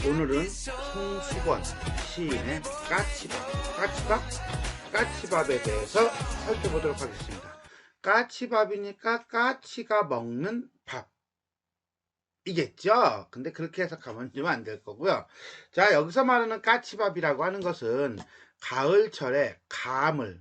오늘은 송수건 시인의 까치밥에 대해서 살펴보도록 하겠습니다. 까치밥이니까 까치가 먹는 밥이겠죠? 근데 그렇게 해석하면 좀 안 될 거고요. 자, 여기서 말하는 까치밥이라고 하는 것은 가을철에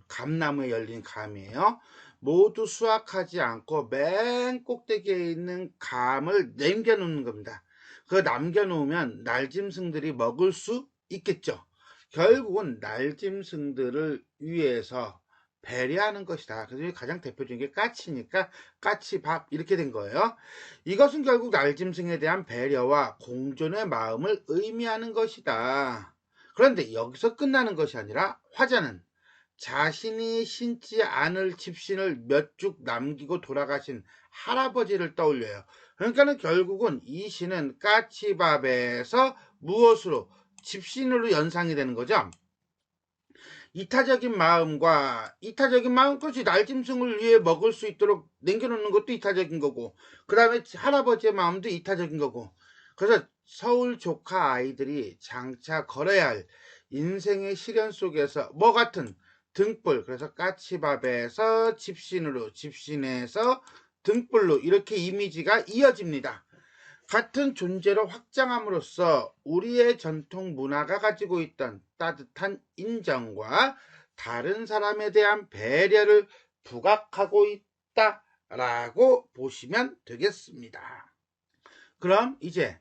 감나무에 열린 감이에요. 모두 수확하지 않고 맨 꼭대기에 있는 감을 남겨놓는 겁니다. 그 남겨놓으면 날짐승들이 먹을 수 있겠죠. 결국은 날짐승들을 위해서 배려하는 것이다. 그래서 가장 대표적인 게 까치니까 까치밥 이렇게 된 거예요. 이것은 결국 날짐승에 대한 배려와 공존의 마음을 의미하는 것이다. 그런데 여기서 끝나는 것이 아니라 화자는 자신이 신지 않을 집신을 몇 쭉 남기고 돌아가신 할아버지를 떠올려요. 그러니까는 결국은 이 시는 까치밥에서 무엇으로? 집신으로 연상이 되는 거죠. 이타적인 마음, 그렇지, 날짐승을 위해 먹을 수 있도록 남겨놓는 것도 이타적인 거고, 그 다음에 할아버지의 마음도 이타적인 거고. 그래서 서울 조카 아이들이 장차 걸어야 할 인생의 시련 속에서 뭐 같은 등불, 그래서 까치밥에서 집신으로, 집신에서 등불로 이렇게 이미지가 이어집니다. 같은 존재로 확장함으로써 우리의 전통 문화가 가지고 있던 따뜻한 인정과 다른 사람에 대한 배려를 부각하고 있다라고 보시면 되겠습니다. 그럼 이제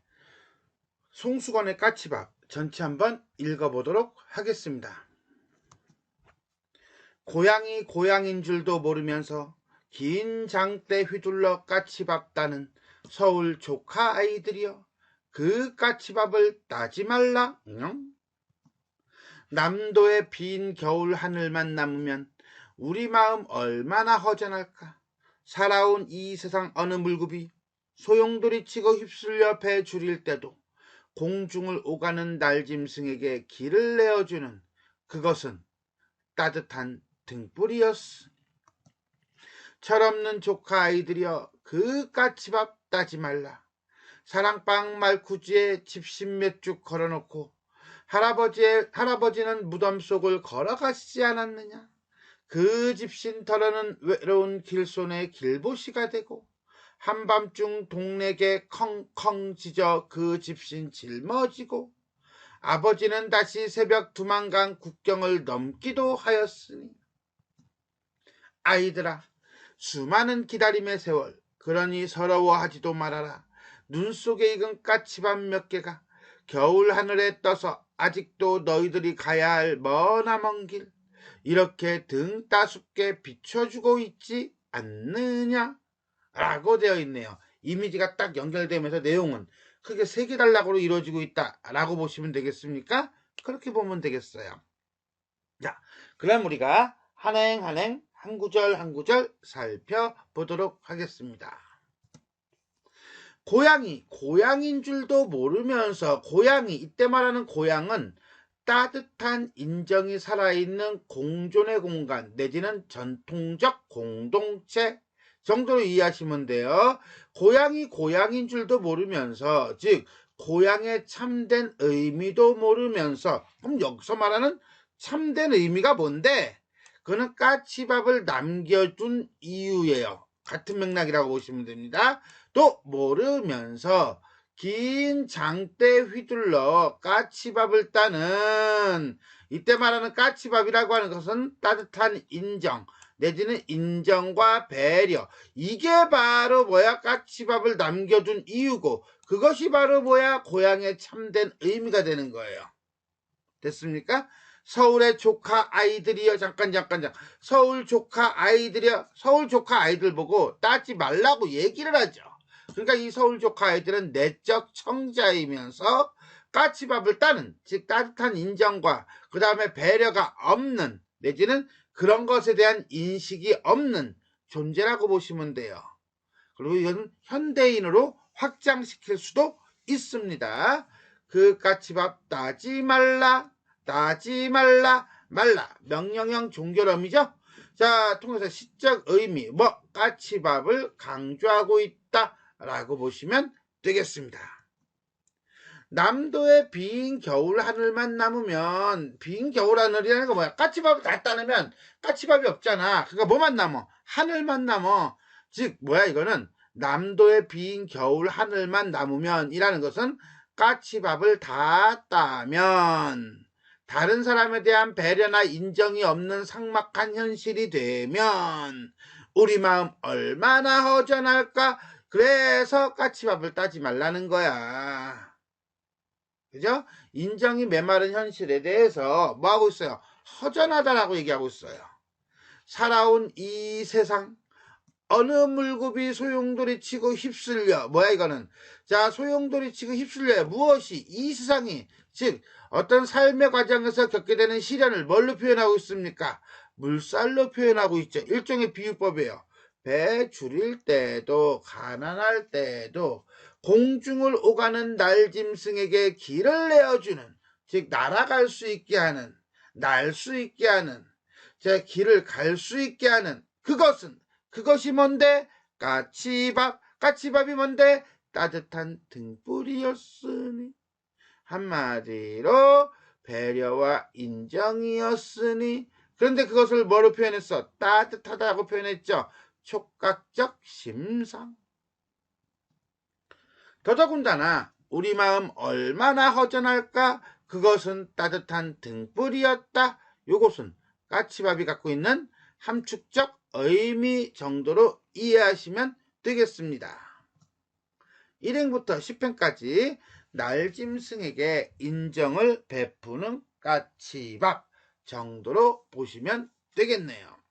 송수건의 까치밥 전체 한번 읽어보도록 하겠습니다. 고양이 고양인 줄도 모르면서 긴 장대 휘둘러 까치밥 따는 서울 조카 아이들이여, 그 까치밥을 따지 말라. 남도의 빈 겨울 하늘만 남으면 우리 마음 얼마나 허전할까. 살아온 이 세상 어느 물급이 소용돌이 치고 휩쓸려 배 줄일 때도 공중을 오가는 날짐승에게 길을 내어주는 그것은 따뜻한 등불이었어. 철없는 조카 아이들이여, 그 까치밥 따지 말라. 사랑방 말쿠지에 집신 몇 쭉 걸어놓고 할아버지는 무덤 속을 걸어가시지 않았느냐. 그 집신 덜어는 외로운 길손의 길보시가 되고 한밤중 동네게 컹컹 짖어 그 집신 짊어지고 아버지는 다시 새벽 두만강 국경을 넘기도 하였으니, 아이들아, 수많은 기다림의 세월, 그러니 서러워하지도 말아라. 눈 속에 익은 까치밥 몇 개가 겨울 하늘에 떠서 아직도 너희들이 가야 할 머나먼 길 이렇게 등 따숩게 비춰주고 있지 않느냐? 라고 되어 있네요. 이미지가 딱 연결되면서 내용은 크게 세 개 단락으로 이루어지고 있다라고 보시면 되겠습니까? 그렇게 보면 되겠어요. 자, 그럼 우리가 한행 한 구절 한 구절 살펴보도록 하겠습니다. 고양인 줄도 모르면서, 고양이, 이때 말하는 고양은 따뜻한 인정이 살아있는 공존의 공간 내지는 전통적 공동체 정도로 이해하시면 돼요. 고양인 줄도 모르면서, 즉 고양의 참된 의미도 모르면서, 그럼 여기서 말하는 참된 의미가 뭔데? 그는 까치밥을 남겨둔 이유예요. 같은 맥락이라고 보시면 됩니다. 또 모르면서 긴 장대 휘둘러 까치밥을 따는, 이때 말하는 까치밥이라고 하는 것은 따뜻한 인정 내지는 인정과 배려, 이게 바로 뭐야? 까치밥을 남겨둔 이유고, 그것이 바로 뭐야? 고향의 참된 의미가 되는 거예요. 됐습니까? 서울의 조카 아이들이여, 잠깐. 서울 조카 아이들 보고 따지 말라고 얘기를 하죠. 그러니까 이 서울 조카 아이들은 내적 청자이면서 까치밥을 따는, 즉 따뜻한 인정과 그 다음에 배려가 없는, 내지는 그런 것에 대한 인식이 없는 존재라고 보시면 돼요. 그리고 이건 현대인으로 확장시킬 수도 있습니다. 그 까치밥 따지 말라. 명령형 종결음이죠. 자, 통해서 시적 의미, 까치밥을 강조하고 있다라고 보시면 되겠습니다. 남도의 빈 겨울 하늘만 남으면, 빈 겨울 하늘이라는 거 뭐야? 까치밥을 다 따르면 까치밥이 없잖아. 그러니까 뭐만 남어? 하늘만 남어. 즉 뭐야 이거는 남도의 빈 겨울 하늘만 남으면 이라는 것은 까치밥을 다 따면 다른 사람에 대한 배려나 인정이 없는 삭막한 현실이 되면 우리 마음 얼마나 허전할까? 그래서 까치밥을 따지 말라는 거야. 그죠? 인정이 메마른 현실에 대해서 뭐 하고 있어요? 허전하다라고 얘기하고 있어요. 살아온 이 세상 어느 물고기 소용돌이 치고 휩쓸려 뭐야 이거는 자 소용돌이 치고 휩쓸려요. 무엇이 이 세상이 즉 어떤 삶의 과정에서 겪게 되는 시련을 뭘로 표현하고 있습니까? 물살로 표현하고 있죠. 일종의 비유법이에요. 배 줄일 때도 가난할 때도 공중을 오가는 날짐승에게 길을 내어주는 즉 날아갈 수 있게 하는 날 수 있게 하는 제 길을 갈 수 있게 하는 그것이 뭔데? 까치밥. 까치밥이 뭔데? 따뜻한 등불이었으니. 한마디로 배려와 인정이었으니. 그런데 그것을 뭐로 표현했어? 따뜻하다고 표현했죠. 촉각적 심상. 더더군다나 우리 마음 얼마나 허전할까? 그것은 따뜻한 등불이었다. 요것은 까치밥이 갖고 있는 함축적 의미 정도로 이해하시면 되겠습니다. 1행부터 10행까지 날짐승에게 인정을 베푸는 까치밥 정도로 보시면 되겠네요.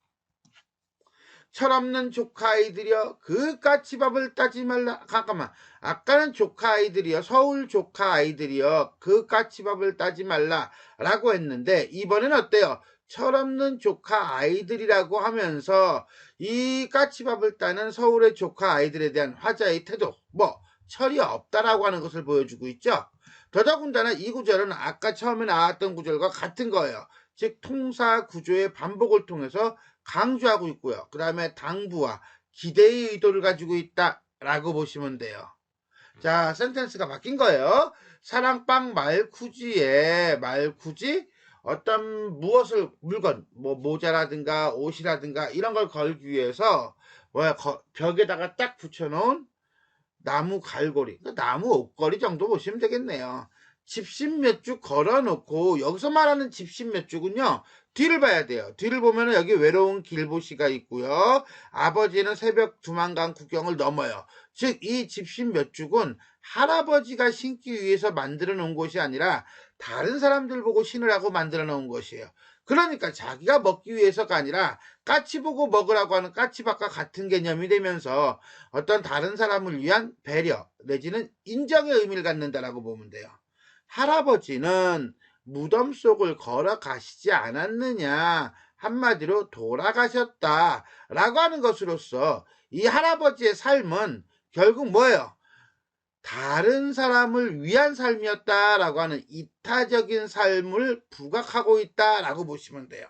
철없는 조카아이들이여 그 까치밥을 따지 말라. 잠깐만 아까는 조카아이들이여 서울 조카아이들이여 그 까치밥을 따지 말라 라고 했는데 이번엔 어때요? 철없는 조카아이들이라고 하면서 이 까치밥을 따는 서울의 조카아이들에 대한 화자의 태도 뭐 철이 없다라고 하는 것을 보여주고 있죠. 더더군다나 이 구절은 아까 처음에 나왔던 구절과 같은 거예요. 즉 통사 구조의 반복을 통해서 강조하고 있고요. 그 다음에 당부와 기대의 의도를 가지고 있다라고 보시면 돼요. 자, 센텐스가 바뀐 거예요. 사랑방 말쿠지에 말쿠지 어떤 무엇을 물건 뭐 모자라든가 옷이라든가 이런 걸 걸기 위해서 벽에다가 딱 붙여놓은 나무 갈고리, 나무 옷걸이 정도 보시면 되겠네요. 집신 몇 쭉 걸어놓고 여기서 말하는 집신 몇 쭉은요. 뒤를 봐야 돼요. 뒤를 보면 여기 외로운 길보시가 있고요. 아버지는 새벽 두만강 국경을 넘어요. 즉 이 집신 몇 쭉은 할아버지가 신기 위해서 만들어 놓은 것이 아니라 다른 사람들 보고 신으라고 만들어 놓은 것이에요. 그러니까 자기가 먹기 위해서가 아니라 까치 보고 먹으라고 하는 까치밥과 같은 개념이 되면서 어떤 다른 사람을 위한 배려 내지는 인정의 의미를 갖는다라고 보면 돼요. 할아버지는 무덤 속을 걸어가시지 않았느냐 한마디로 돌아가셨다라고 하는 것으로서 이 할아버지의 삶은 결국 뭐예요? 다른 사람을 위한 삶이었다라고 하는 이타적인 삶을 부각하고 있다라고 보시면 돼요.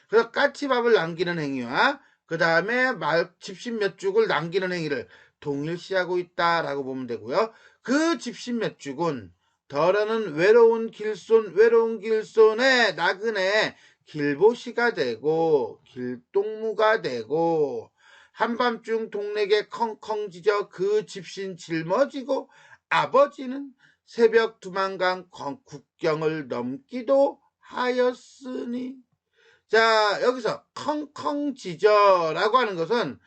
그래서 까치밥을 남기는 행위와 그 다음에 집신 몇 죽을 남기는 행위를 동일시하고 있다라고 보면 되고요. 그 집신 몇 죽은 덜어는 외로운 길손의 나그네 길보시가 되고 길동무가 되고 한밤중 동네게 컹컹 짖어 그 집신 짊어지고 아버지는 새벽 두만강 국경을 넘기도 하였으니. 자, 여기서 컹컹 짖어라고 하는 것은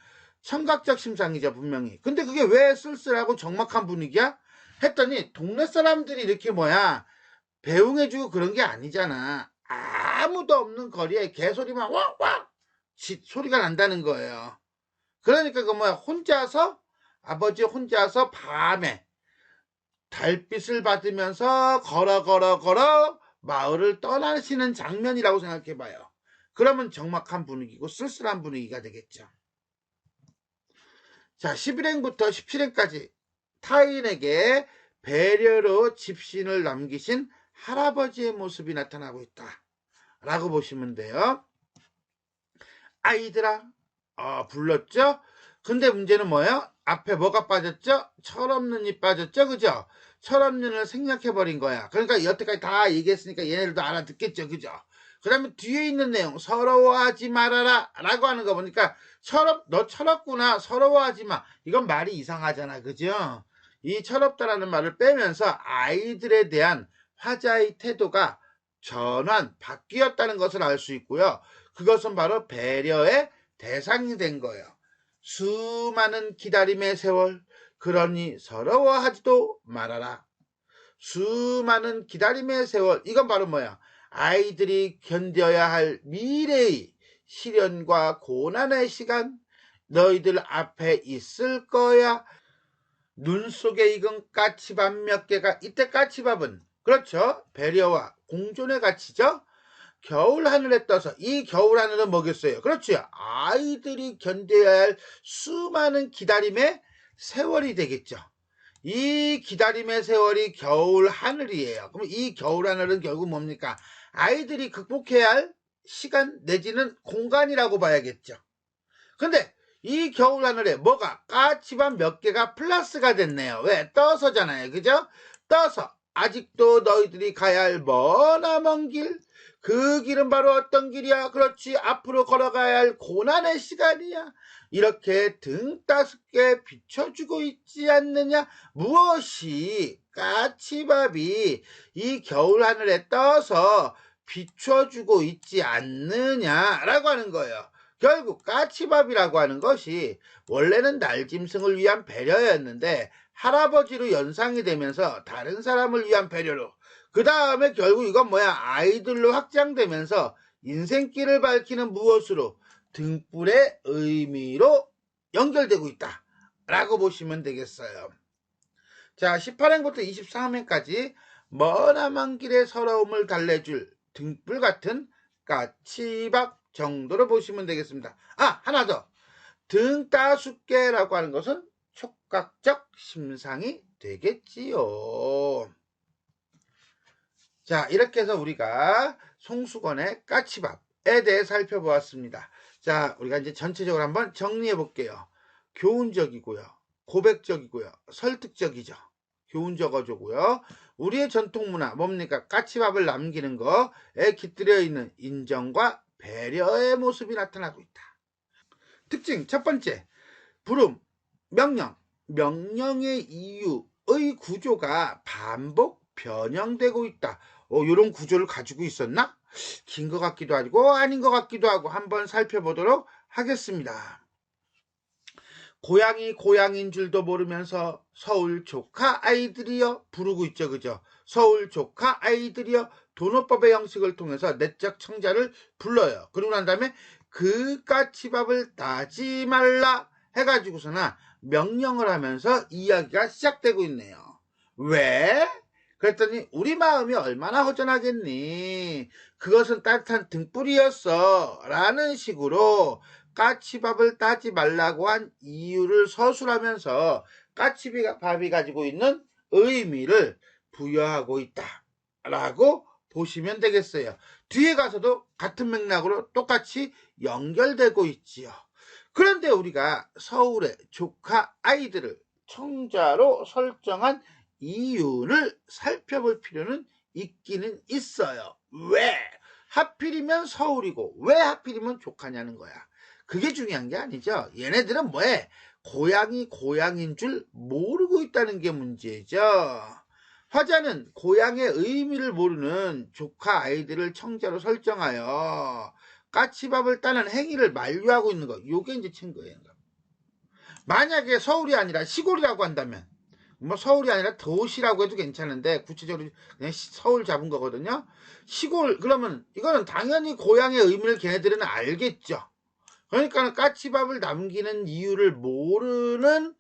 청각적 심상이죠, 분명히. 근데 그게 왜 쓸쓸하고 적막한 분위기야? 했더니 동네 사람들이 이렇게 배웅해주고 그런 게 아니잖아. 아무도 없는 거리에 개소리만 왕왕 소리가 난다는 거예요. 그러니까 혼자서 아버지 혼자서 밤에 달빛을 받으면서 걸어 마을을 떠나시는 장면이라고 생각해봐요. 그러면 적막한 분위기고 쓸쓸한 분위기가 되겠죠. 자, 11행부터 17행까지 타인에게 배려로 집신을 남기신 할아버지의 모습이 나타나고 있다 라고 보시면 돼요. 아이들아 불렀죠? 근데 문제는 뭐예요? 앞에 뭐가 빠졌죠? 철없는이 빠졌죠, 그죠? 철없는을 생략해버린 거야. 그러니까 여태까지 다 얘기했으니까 얘네들도 알아듣겠죠, 그죠? 그 다음에 뒤에 있는 내용, 서러워하지 말아라 라고 하는 거 보니까 너 철없구나, 서러워하지 마. 이건 말이 이상하잖아, 그죠? 이 철없다라는 말을 빼면서 아이들에 대한 화자의 태도가 바뀌었다는 것을 알 수 있고요. 그것은 바로 배려의 대상이 된 거예요. 수많은 기다림의 세월, 그러니 서러워하지도 말아라. 수많은 기다림의 세월, 이건 바로 뭐야? 아이들이 견뎌야 할 미래의 시련과 고난의 시간, 너희들 앞에 있을 거야. 눈 속에 익은 까치밥 몇 개가, 이때 까치밥은 그렇죠, 배려와 공존의 가치죠. 겨울 하늘에 떠서, 이 겨울 하늘은 뭐겠어요? 그렇죠, 아이들이 견뎌야 할 수많은 기다림의 세월이 되겠죠. 이 기다림의 세월이 겨울 하늘이에요. 그럼 이 겨울 하늘은 결국 뭡니까? 아이들이 극복해야 할 시간 내지는 공간이라고 봐야겠죠. 근데 이 겨울 하늘에 뭐가 까치밥 몇 개가 플러스가 됐네요. 왜? 떠서잖아요, 그죠? 떠서 아직도 너희들이 가야 할 머나먼 길, 그 길은 바로 어떤 길이야? 그렇지, 앞으로 걸어가야 할 고난의 시간이야. 이렇게 등 따숩게 비춰주고 있지 않느냐? 무엇이 까치밥이 이 겨울 하늘에 떠서 비춰주고 있지 않느냐라고 하는 거예요. 결국 까치밥이라고 하는 것이 원래는 날짐승을 위한 배려였는데 할아버지로 연상이 되면서 다른 사람을 위한 배려로, 그 다음에 결국 이건 뭐야? 아이들로 확장되면서 인생길을 밝히는 무엇으로? 등불의 의미로 연결되고 있다 라고 보시면 되겠어요. 자, 18행부터 23행까지 머나먼 길의 서러움을 달래줄 등불 같은 까치밥 정도로 보시면 되겠습니다. 하나 더. 등 따숩게라고 하는 것은 촉각적 심상이 되겠지요. 자, 이렇게 해서 우리가 송수건의 까치밥에 대해 살펴보았습니다. 자, 우리가 이제 전체적으로 한번 정리해 볼게요. 교훈적이고요, 고백적이고요, 설득적이죠. 교훈적 어조고요. 우리의 전통문화 뭡니까? 까치밥을 남기는 거에 깃들여 있는 인정과 배려의 모습이 나타나고 있다. 특징 첫 번째, 부름, 명령, 명령의 이유의 구조가 반복 변형되고 있다. 이런 구조를 가지고 있었나? 긴 것 같기도 하고 아닌 것 같기도 하고 한번 살펴보도록 하겠습니다. 고양인 줄도 모르면서 서울 조카 아이들이여 부르고 있죠, 그죠? 서울 조카 아이들이여 도노법의 형식을 통해서 내적 청자를 불러요. 그러고 난 다음에 그 까치밥을 따지 말라 해가지고서나 명령을 하면서 이야기가 시작되고 있네요. 왜? 그랬더니 우리 마음이 얼마나 허전하겠니? 그것은 따뜻한 등불이었어 라는 식으로 까치밥을 따지 말라고 한 이유를 서술하면서 까치밥이 가지고 있는 의미를 부여하고 있다 라고 보시면 되겠어요. 뒤에 가서도 같은 맥락으로 똑같이 연결되고 있지요. 그런데 우리가 서울의 조카 아이들을 청자로 설정한 이유를 살펴볼 필요는 있기는 있어요. 왜? 하필이면 서울이고 왜 하필이면 조카냐는 거야. 그게 중요한 게 아니죠. 얘네들은 뭐해? 고양인 줄 모르고 있다는 게 문제죠. 화자는 고향의 의미를 모르는 조카 아이들을 청자로 설정하여 까치밥을 따는 행위를 만류하고 있는 거. 요게 이제 친거예요. 만약에 서울이 아니라 시골이라고 한다면, 뭐 서울이 아니라 도시라고 해도 괜찮은데 구체적으로 그냥 서울 잡은 거거든요. 시골 그러면 이거는 당연히 고향의 의미를 걔네들은 알겠죠. 그러니까 까치밥을 남기는 이유를 모르는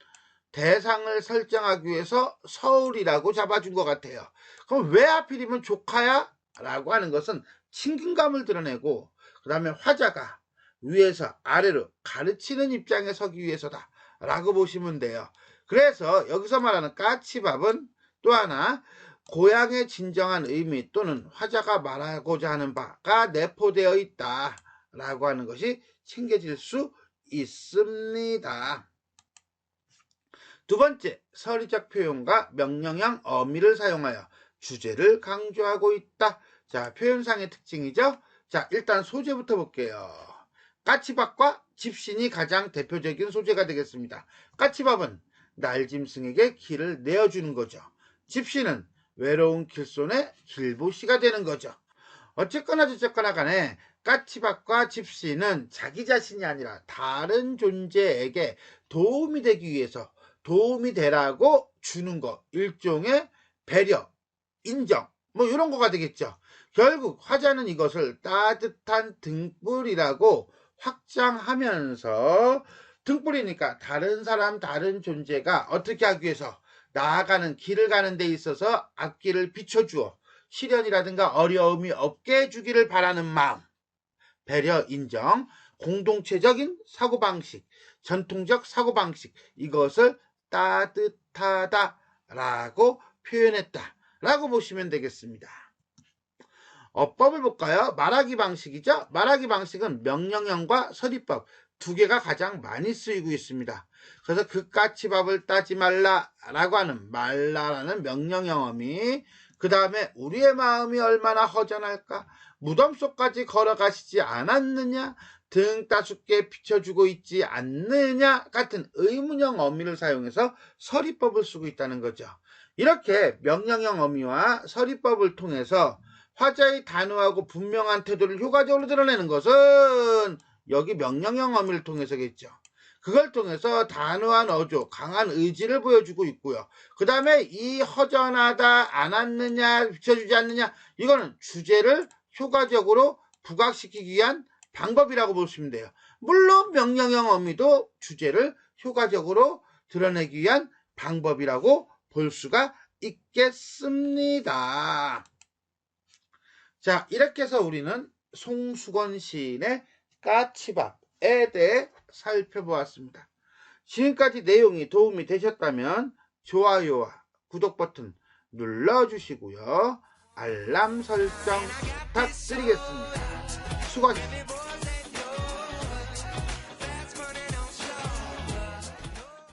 대상을 설정하기 위해서 서울이라고 잡아준 것 같아요. 그럼 왜 하필이면 조카야? 라고 하는 것은 친근감을 드러내고 그 다음에 화자가 위에서 아래로 가르치는 입장에 서기 위해서다 라고 보시면 돼요. 그래서 여기서 말하는 까치밥은 또 하나 고향의 진정한 의미 또는 화자가 말하고자 하는 바가 내포되어 있다 라고 하는 것이 챙겨질 수 있습니다. 두 번째, 서리적 표현과 명령형 어미를 사용하여 주제를 강조하고 있다. 자, 표현상의 특징이죠. 자, 일단 소재부터 볼게요. 까치밥과 집신이 가장 대표적인 소재가 되겠습니다. 까치밥은 날짐승에게 길을 내어주는 거죠. 집신은 외로운 길손의 길보시가 되는 거죠. 어쨌거나 저쨌거나 간에 까치밥과 집신은 자기 자신이 아니라 다른 존재에게 도움이 되기 위해서 도움이 되라고 주는 거, 일종의 배려, 인정, 뭐 이런 거가 되겠죠. 결국 화자는 이것을 따뜻한 등불이라고 확장하면서, 등불이니까 다른 사람, 다른 존재가 어떻게 하기 위해서 나아가는 길을 가는 데 있어서 앞길을 비춰주어 시련이라든가 어려움이 없게 해주기를 바라는 마음, 배려, 인정, 공동체적인 사고방식, 전통적 사고방식, 이것을 따뜻하다라고 표현했다라고 보시면 되겠습니다. 어법을 볼까요? 말하기 방식이죠. 말하기 방식은 명령형과 서리법 두 개가 가장 많이 쓰이고 있습니다. 그래서 그 까치밥을 따지 말라라고 하는 말라라는 명령형 어미, 그 다음에 우리의 마음이 얼마나 허전할까? 무덤 속까지 걸어가시지 않았느냐? 등 따숩게 비춰주고 있지 않느냐? 같은 의문형 어미를 사용해서 서리법을 쓰고 있다는 거죠. 이렇게 명령형 어미와 서리법을 통해서 화자의 단호하고 분명한 태도를 효과적으로 드러내는 것은 여기 명령형 어미를 통해서겠죠. 그걸 통해서 단호한 어조, 강한 의지를 보여주고 있고요. 그 다음에 이 허전하다, 않았느냐, 비춰주지 않느냐, 이거는 주제를 효과적으로 부각시키기 위한 방법이라고 보시면 돼요. 물론 명령형 어미도 주제를 효과적으로 드러내기 위한 방법이라고 볼 수가 있겠습니다. 자, 이렇게 해서 우리는 송수건 시인의 까치밥에 대해 살펴보았습니다. 지금까지 내용이 도움이 되셨다면 좋아요와 구독 버튼 눌러주시고요. 알람 설정 부탁드리겠습니다. 수고하셨습니다.